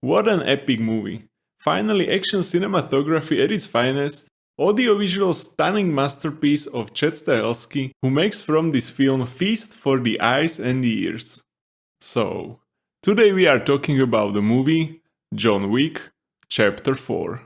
What an epic movie! Finally, action cinematography at its finest, audiovisual stunning masterpiece of Chad Stahelski, who makes from this film feast for the eyes and the ears. So, today we are talking about the movie John Wick, Chapter 4.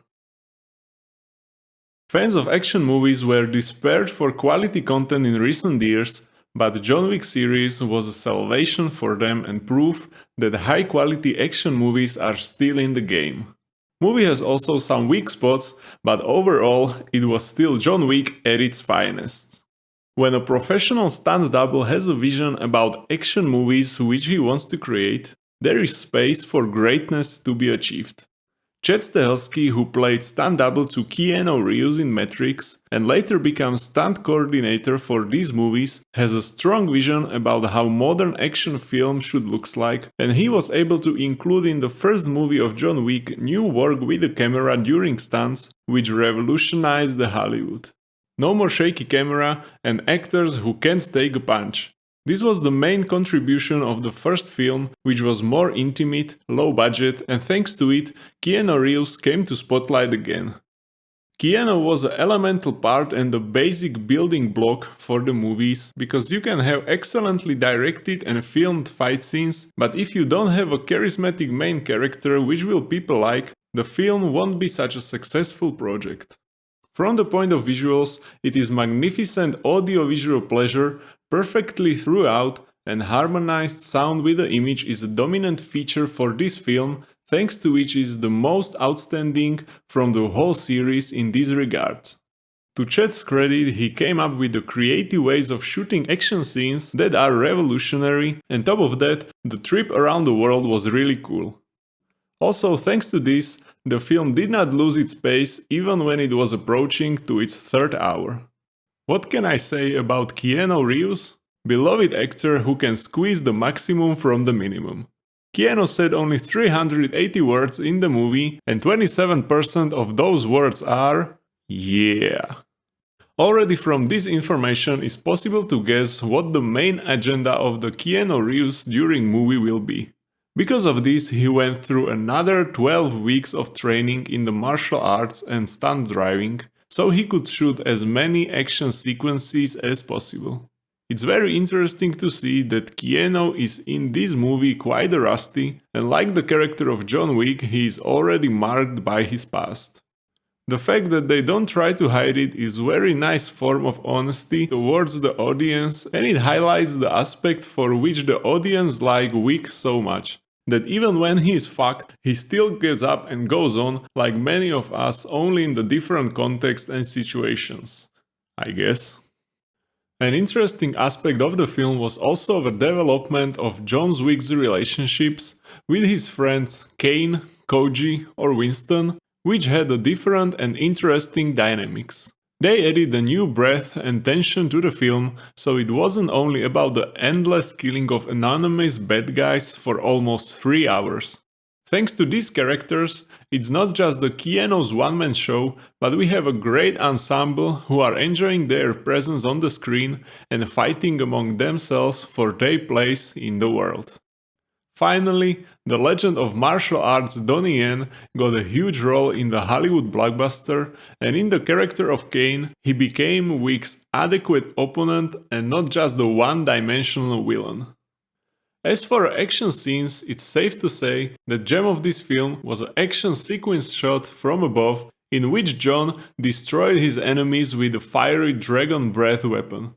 Fans of action movies were desperate for quality content in recent years, but the John Wick series was a salvation for them and proof that high-quality action movies are still in the game. Movie has also some weak spots, but overall it was still John Wick at its finest. When a professional stunt double has a vision about action movies which he wants to create, there is space for greatness to be achieved. Chad Stahelski, who played stunt double to Keino Reeves in Matrix and later became stunt coordinator for these movies, has a strong vision about how modern action film should look like, and he was able to include in the first movie of John Wick new work with the camera during stunts, which revolutionized the Hollywood. No more shaky camera and actors who can't take a punch. This was the main contribution of the first film, which was more intimate, low budget, and thanks to it, Keanu Reeves came to spotlight again. Keanu was an elemental part and the basic building block for the movies, because you can have excellently directed and filmed fight scenes, but if you don't have a charismatic main character which will people like, the film won't be such a successful project. From the point of visuals, it is magnificent audio-visual pleasure, perfectly throughout, and harmonized sound with the image is a dominant feature for this film, thanks to which is the most outstanding from the whole series in these regards. To Chad's credit, he came up with the creative ways of shooting action scenes that are revolutionary, and top of that, the trip around the world was really cool. Also, thanks to this, the film did not lose its pace even when it was approaching to its third hour. What can I say about Keanu Reeves? Beloved actor who can squeeze the maximum from the minimum. Keanu said only 380 words in the movie, and 27% of those words are yeah. Already from this information is possible to guess what the main agenda of the Keanu Reeves during movie will be. Because of this, he went through another 12 weeks of training in the martial arts and stunt driving, so he could shoot as many action sequences as possible. It's very interesting to see that Keanu is in this movie quite rusty, and like the character of John Wick, he is already marked by his past. The fact that they don't try to hide it is a very nice form of honesty towards the audience, and it highlights the aspect for which the audience like Wick so much. That even when he is fucked, he still gets up and goes on, like many of us, only in the different contexts and situations, I guess. An interesting aspect of the film was also the development of John Wick's relationships with his friends Kane, Koji or Winston, which had a different and interesting dynamics. They added a new breadth and tension to the film, so it wasn't only about the endless killing of anonymous bad guys for almost 3 hours. Thanks to these characters, it's not just the Keanu's one-man show, but we have a great ensemble who are enjoying their presence on the screen and fighting among themselves for their place in the world. Finally, the legend of martial arts Donnie Yen got a huge role in the Hollywood blockbuster, and in the character of Kane, he became Wick's adequate opponent and not just the one-dimensional villain. As for action scenes, it's safe to say that gem of this film was an action sequence shot from above, in which John destroyed his enemies with a fiery dragon breath weapon.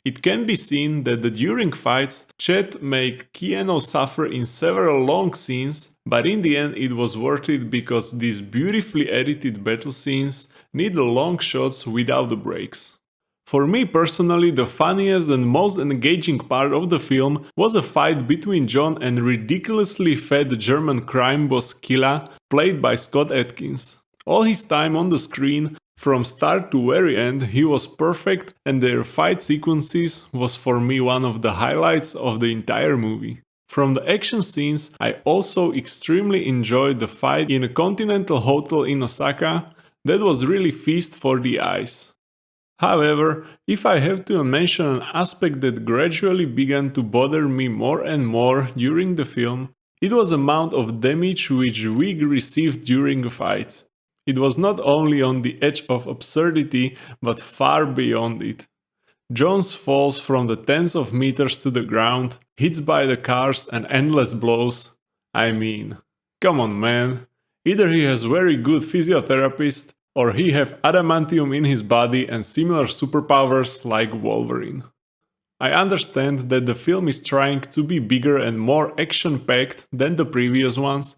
It can be seen that during fights, Chad made Keanu suffer in several long scenes, but in the end it was worth it because these beautifully edited battle scenes need the long shots without the breaks. For me personally, the funniest and most engaging part of the film was a fight between John and ridiculously fat German crime boss Killa, played by Scott Adkins. All his time on the screen, from start to very end, he was perfect, and their fight sequences was for me one of the highlights of the entire movie. From the action scenes, I also extremely enjoyed the fight in a continental hotel in Osaka. That was really feast for the eyes. However, if I have to mention an aspect that gradually began to bother me more and more during the film, It was amount of damage which Wick received during a fight. It was not only on the edge of absurdity, but far beyond it. Jones falls from the tens of meters to the ground, hits by the cars and endless blows. I mean, come on man. Either he has very good physiotherapist, or he have adamantium in his body and similar superpowers like Wolverine. I understand that the film is trying to be bigger and more action-packed than the previous ones,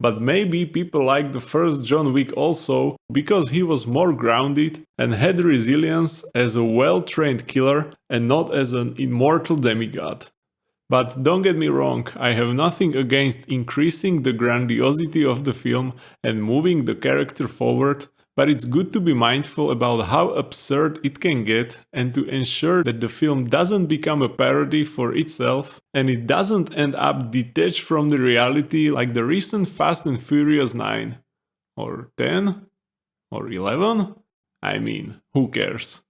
but maybe people like the first John Wick also because he was more grounded and had resilience as a well-trained killer and not as an immortal demigod. But don't get me wrong, I have nothing against increasing the grandiosity of the film and moving the character forward, but it's good to be mindful about how absurd it can get and to ensure that the film doesn't become a parody for itself and it doesn't end up detached from the reality like the recent Fast and Furious 9. Or 10? Or 11? I mean, who cares?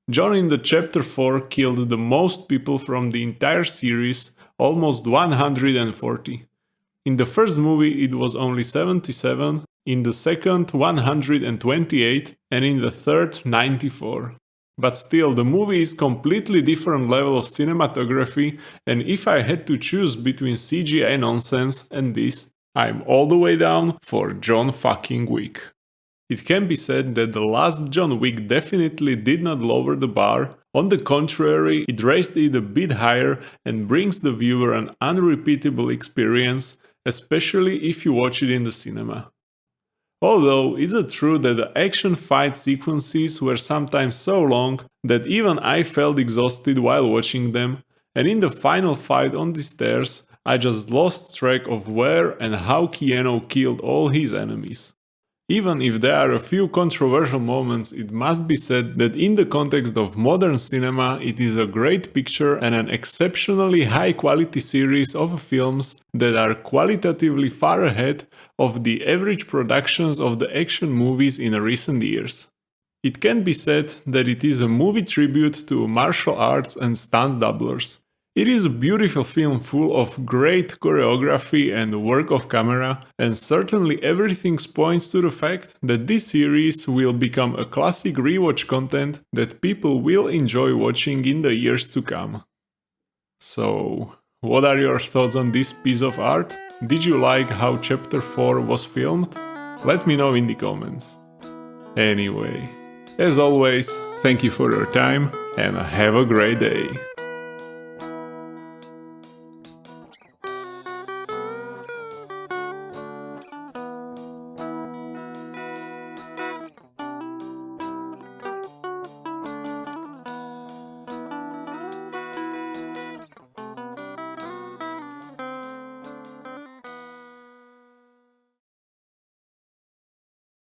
John in the chapter 4 killed the most people from the entire series, almost 140. In the first movie it was only 77, in the second 128 and in the third 94. But still, the movie is completely different level of cinematography, and if I had to choose between CGI nonsense and this, I'm all the way down for John fucking Wick. It can be said that the last John Wick definitely did not lower the bar, on the contrary, it raised it a bit higher and brings the viewer an unrepeatable experience, especially if you watch it in the cinema. Although it's true that the action fight sequences were sometimes so long that even I felt exhausted while watching them, and in the final fight on the stairs, I just lost track of where and how Keanu killed all his enemies. Even if there are a few controversial moments, it must be said that in the context of modern cinema, it is a great picture and an exceptionally high quality series of films that are qualitatively far ahead of the average productions of the action movies in recent years. It can be said that it is a movie tribute to martial arts and stunt doublers. It is a beautiful film full of great choreography and work of camera, and certainly everything points to the fact that this series will become a classic rewatch content that people will enjoy watching in the years to come. So, what are your thoughts on this piece of art? Did you like how chapter 4 was filmed? Let me know in the comments. Anyway, as always, thank you for your time and have a great day.